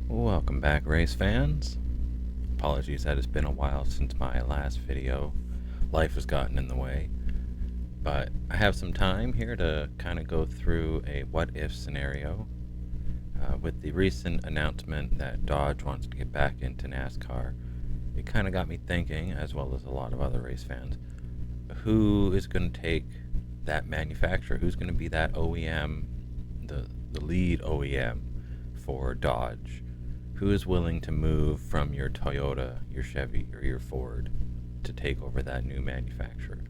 Welcome back, race fans. Apologies that it's been a while since my last video. Life has gotten in the way. But I have some time here to kind of go through a what-if scenario. With the recent announcement that Dodge wants to get back into NASCAR, it kind of got me thinking, as well as a lot of other race fans, who is going to take that manufacturer? Who's going to be that OEM, the lead OEM for Dodge? Who is willing to move from your Toyota, your Chevy, or your Ford to take over that new manufacturer?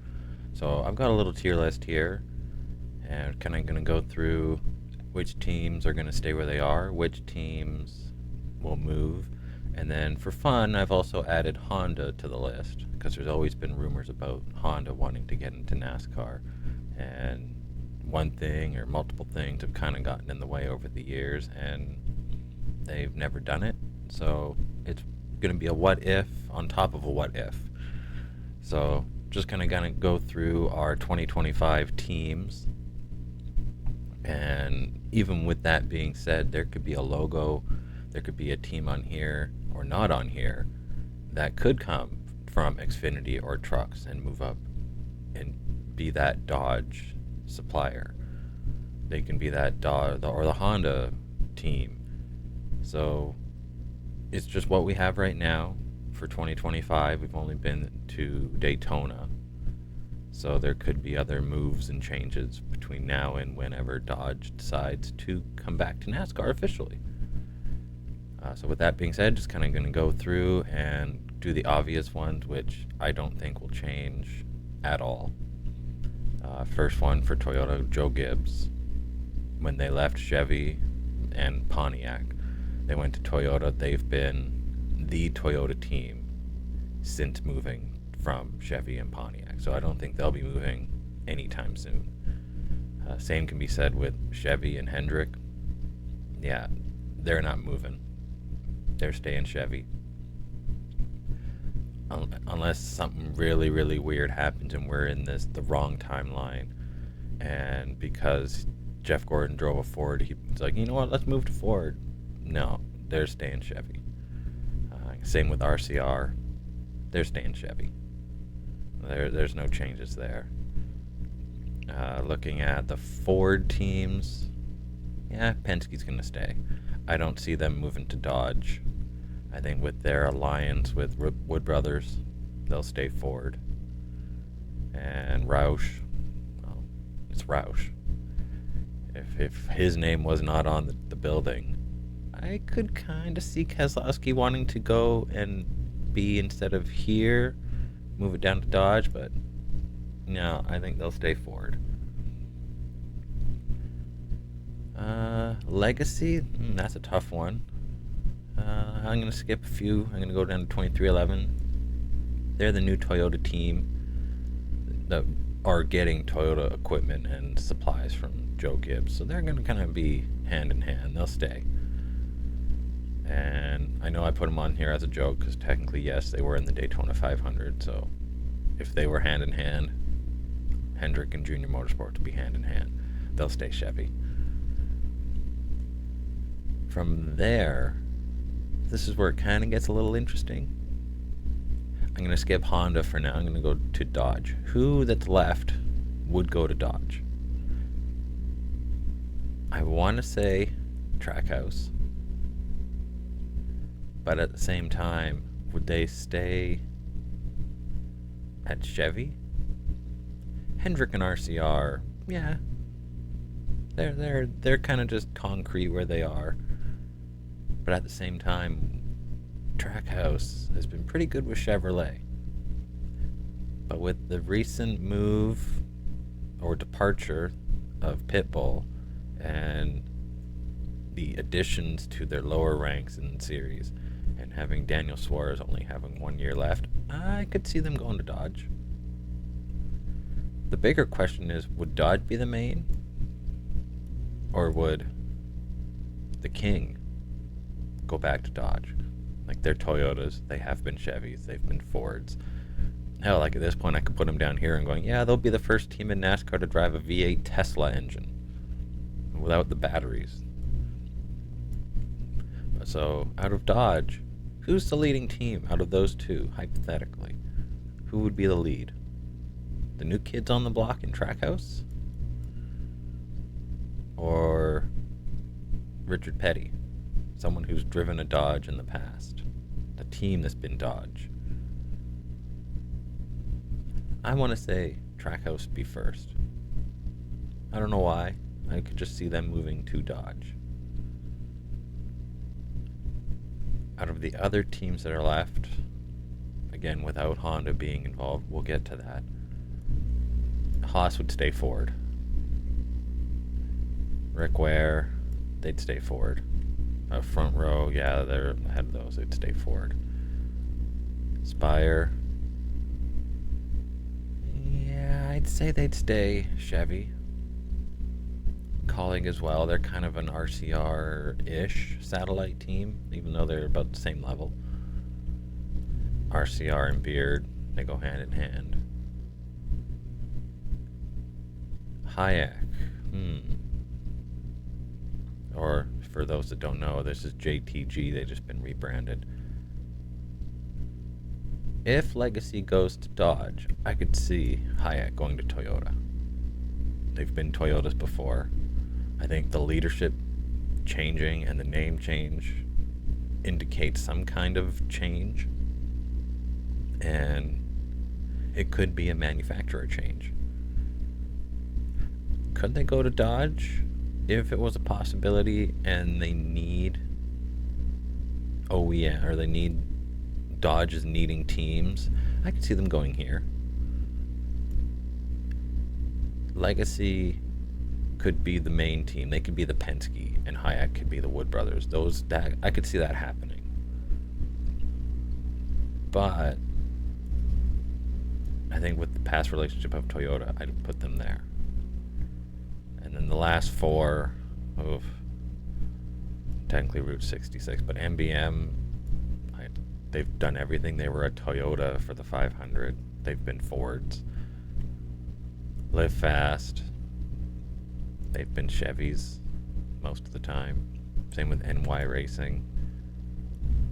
So I've got a little tier list here, and kind of going to go through which teams are going to stay where they are, which teams will move, and then for fun, I've also added Honda to the list, because there's always been rumors about Honda wanting to get into NASCAR, and one thing or multiple things have kind of gotten in the way over the years, and they've never done it. So it's going to be a what if on top of a what if. So just kind of going to go through our 2025 teams. And even with that being said, there could be a logo, there could be a team on here or not on here that could come from Xfinity or trucks and move up and be that Dodge supplier. They can be that Dodge or the Honda team. So it's just what we have right now for 2025. We've only been to Daytona. So there could be other moves and changes between now and whenever Dodge decides to come back to NASCAR officially. So with that being said, just kind of going to go through and do the obvious ones, which I don't think will change at all. First one for Toyota, Joe Gibbs. When they left Chevy and Pontiac, they went to Toyota. They've been the Toyota team since moving from Chevy and Pontiac. So I don't think they'll be moving anytime soon. Same can be said with Chevy and Hendrick. Yeah, they're not moving. They're staying Chevy. Unless something really, really weird happens and we're in the wrong timeline. And because Jeff Gordon drove a Ford, he's like, you know what, let's move to Ford. No, they're staying Chevy. Same with RCR. They're staying Chevy. There's no changes there. Looking at the Ford teams, yeah, Penske's going to stay. I don't see them moving to Dodge. I think with their alliance with Wood Brothers, they'll stay Ford. And Roush, well, it's Roush. If his name was not on the building, I could kind of see Keselowski wanting to go and be, instead of here, move it down to Dodge, but no, I think they'll stay Ford. Legacy, that's a tough one. I'm going to skip a few. I'm going to go down to 2311. They're the new Toyota team that are getting Toyota equipment and supplies from Joe Gibbs. So they're going to kind of be hand in hand. They'll stay. And I know I put them on here as a joke because technically, yes, they were in the Daytona 500. So if they were hand in hand, Hendrick and Junior Motorsports would be hand in hand. They'll stay Chevy. From there, this is where it kind of gets a little interesting. I'm going to skip Honda for now. I'm going to go to Dodge. Who that's left would go to Dodge? I want to say Trackhouse. But at the same time, would they stay at Chevy? Hendrick and RCR, yeah. They're kind of just concrete where they are. But at the same time, Trackhouse has been pretty good with Chevrolet. But with the recent move or departure of Pitbull and the additions to their lower ranks in the series, and having Daniel Suarez only having 1 year left, I could see them going to Dodge. The bigger question is, would Dodge be the main? Or would the King go back to Dodge? Like, they're Toyotas, they have been Chevys, they've been Fords. Hell, like at this point I could put them down here and going, yeah, they'll be the first team in NASCAR to drive a V8 Tesla engine without the batteries. So, out of Dodge, who's the leading team out of those two, hypothetically? Who would be the lead? The new kids on the block in Trackhouse? Or Richard Petty, someone who's driven a Dodge in the past? The team that's been Dodge. I want to say Trackhouse be first. I don't know why. I could just see them moving to Dodge. Out of the other teams that are left, again, without Honda being involved, we'll get to that. Haas would stay Ford. Rick Ware, they'd stay Ford. Front row, yeah, they're ahead of those, they'd stay Ford. Spire, yeah, I'd say they'd stay Chevy. Colleague as well, they're kind of an RCR-ish satellite team, even though they're about the same level. RCR and Beard, they go hand in hand. Hayek, or for those that don't know, this is JTG, they've just been rebranded. If Legacy goes to Dodge, I could see Hayek going to Toyota. They've been Toyotas before. I think the leadership changing and the name change indicates some kind of change, and it could be a manufacturer change. Could they go to Dodge if it was a possibility and they need OEM, or they need Dodge is needing teams? I could see them going here. Legacy could be the main team. They could be the Penske, and Hayek could be the Wood Brothers. I could see that happening. But I think with the past relationship of Toyota, I'd put them there. And then the last four, technically Route 66, but MBM, they've done everything. They were a Toyota for the 500. They've been Fords. Live Fast, they've been Chevys most of the time. Same with NY Racing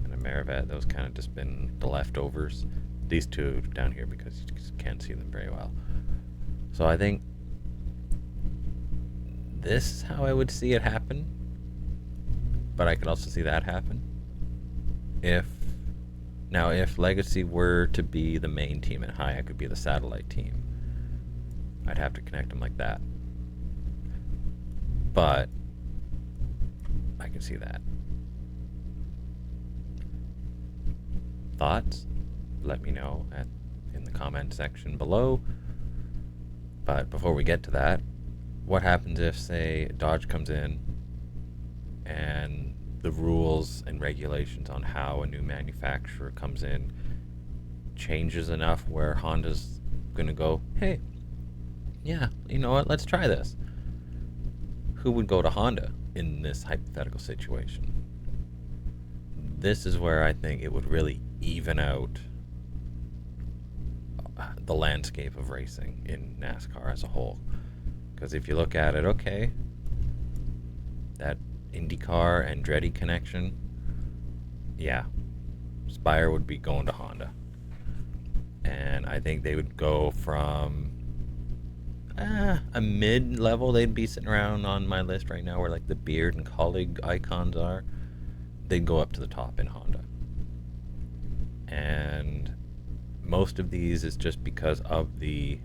and Amerivet. Those kind of just been the leftovers. These two down here because you just can't see them very well. So I think this is how I would see it happen. But I could also see that happen. If Legacy were to be the main team and Hayek could be the satellite team, I'd have to connect them like that. But I can see that. Thoughts? Let me know in the comment section below. But before we get to that, what happens if, say, Dodge comes in and the rules and regulations on how a new manufacturer comes in changes enough where Honda's gonna go, hey, yeah, you know what, let's try this. Who would go to Honda in this hypothetical situation? This is where I think it would really even out the landscape of racing in NASCAR as a whole. Because if you look at it, okay, that IndyCar and Andretti connection, yeah, Spire would be going to Honda. And I think they would go from a mid-level. They'd be sitting around on my list right now where like the Beard and Colleague icons are. They'd go up to the top in Honda. And most of these is just because of the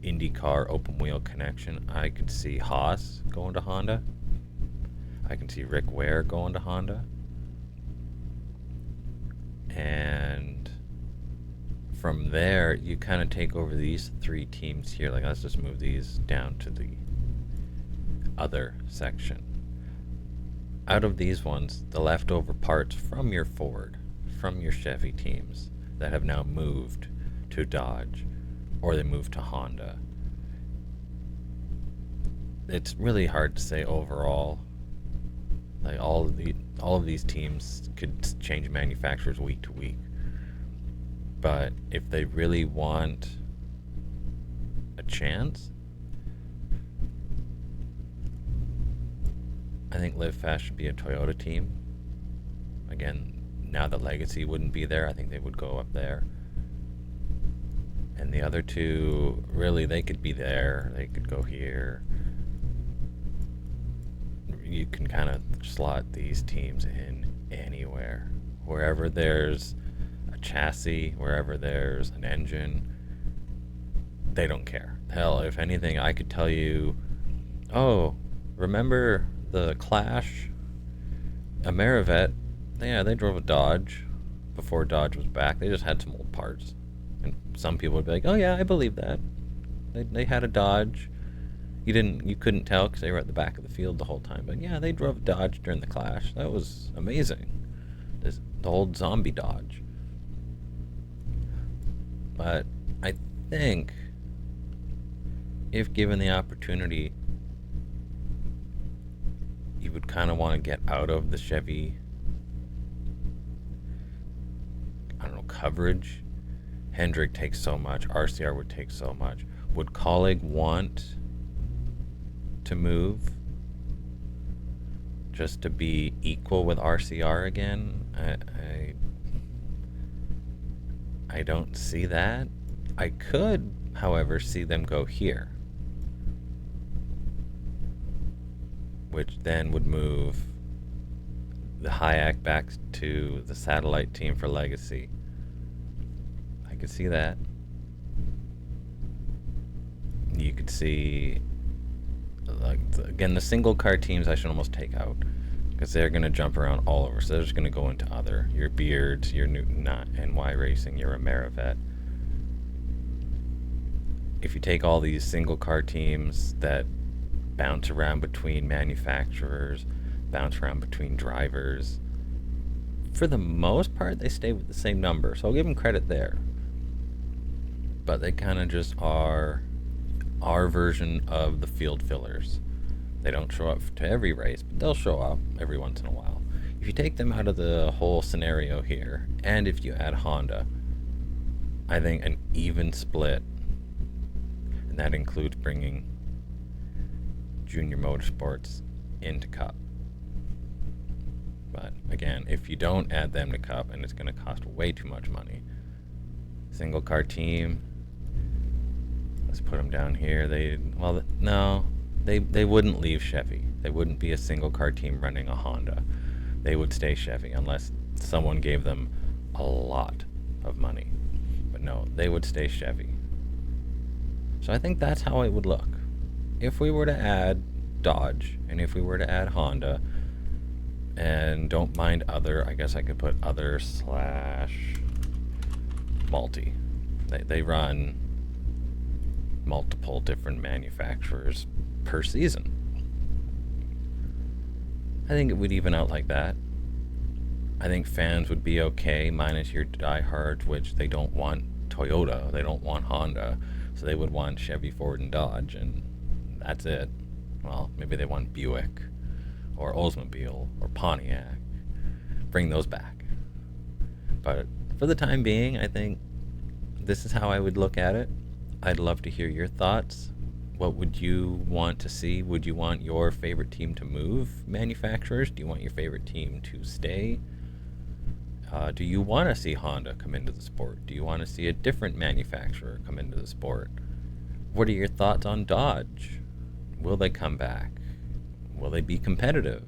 IndyCar open wheel connection. I could see Haas going to Honda. I can see Rick Ware going to Honda. And from there, you kind of take over these three teams here. Like, let's just move these down to the other section. Out of these ones, the leftover parts from your Ford, from your Chevy teams that have now moved to Dodge, or they moved to Honda. It's really hard to say overall. Like all of these teams could change manufacturers week to week. But if they really want a chance, I think Live Fast should be a Toyota team. Again, now that Legacy wouldn't be there, I think they would go up there. And the other two, really, they could be there. They could go here. You can kind of slot these teams in anywhere. Wherever there's a chassis, wherever there's an engine, they don't care. Hell, if anything, I could tell you, oh, remember the Clash? Amerivet, yeah, they drove a Dodge before Dodge was back. They just had some old parts. And some people would be like, oh yeah, I believe that. They had a Dodge. You couldn't tell because they were at the back of the field the whole time. But yeah, they drove a Dodge during the Clash. That was amazing. The old zombie Dodge. But I think if given the opportunity, you would kind of want to get out of the Chevy, I don't know, coverage. Hendrick takes so much. RCR would take so much. Would Colleague want to move just to be equal with RCR again? I don't see that. I could, however, see them go here, which then would move the Hayek back to the satellite team for Legacy. I could see that. You could see, like, again, the single car teams I should almost take out because they're going to jump around all over. So they're just going to go into other, your Beards, your Newton Knott, NY Racing, your Amerivet. If you take all these single car teams that bounce around between manufacturers, bounce around between drivers, for the most part, they stay with the same number. So I'll give them credit there. But they kind of just are our version of the field fillers. They don't show up to every race, but they'll show up every once in a while. If you take them out of the whole scenario here, and if you add Honda, I think an even split, and that includes bringing Junior Motorsports into Cup. But again, if you don't add them to Cup, and it's going to cost way too much money, single car team, let's put them down here. They wouldn't leave Chevy. They wouldn't be a single car team running a Honda. They would stay Chevy unless someone gave them a lot of money. But no, they would stay Chevy. So I think that's how it would look. If we were to add Dodge, and if we were to add Honda, and don't mind other, I guess I could put other / multi. They run multiple different manufacturers per season. I think it would even out like that. I think fans would be okay, minus your diehards, which they don't want Toyota, they don't want Honda, so they would want Chevy, Ford, and Dodge, and that's it. Well, maybe they want Buick, or Oldsmobile, or Pontiac. Bring those back. But for the time being, I think this is how I would look at it. I'd love to hear your thoughts. What would you want to see? Would you want your favorite team to move manufacturers? Do you want your favorite team to stay? Do you want to see Honda come into the sport? Do you want to see a different manufacturer come into the sport? What are your thoughts on Dodge? Will they come back? Will they be competitive?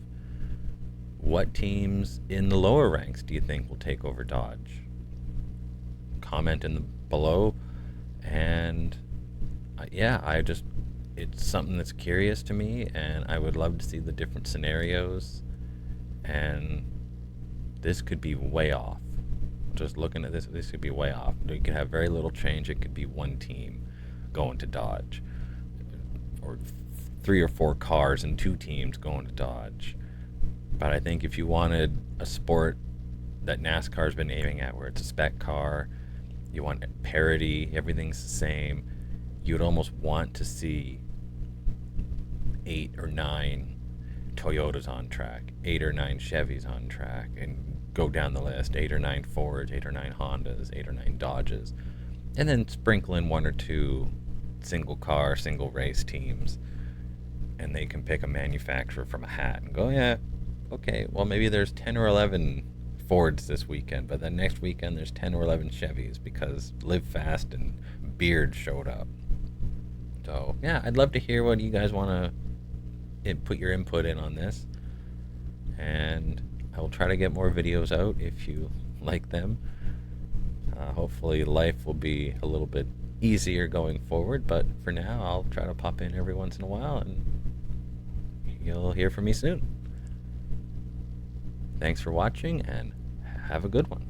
What teams in the lower ranks do you think will take over Dodge? Comment below. And it's something that's curious to me, and I would love to see the different scenarios. And this could be way off. Just looking at this could be way off. You could have very little change. It could be one team going to Dodge, or 3 or 4 cars and 2 teams going to Dodge. But I think if you wanted a sport that NASCAR's been aiming at, where it's a spec car, you want parity, everything's the same, you'd almost want to see 8 or 9 Toyotas on track, 8 or 9 Chevys on track, and go down the list, 8 or 9 Fords, 8 or 9 Hondas, 8 or 9 Dodges, and then sprinkle in 1 or 2 single car, single race teams, and they can pick a manufacturer from a hat and go, yeah, okay, well maybe there's 10 or 11 Fords this weekend, but then next weekend there's 10 or 11 Chevys because Live Fast and Beard showed up. So, yeah, I'd love to hear what you guys want to put your input in on this. And I will try to get more videos out if you like them. Hopefully, life will be a little bit easier going forward, but for now, I'll try to pop in every once in a while and you'll hear from me soon. Thanks for watching and have a good one.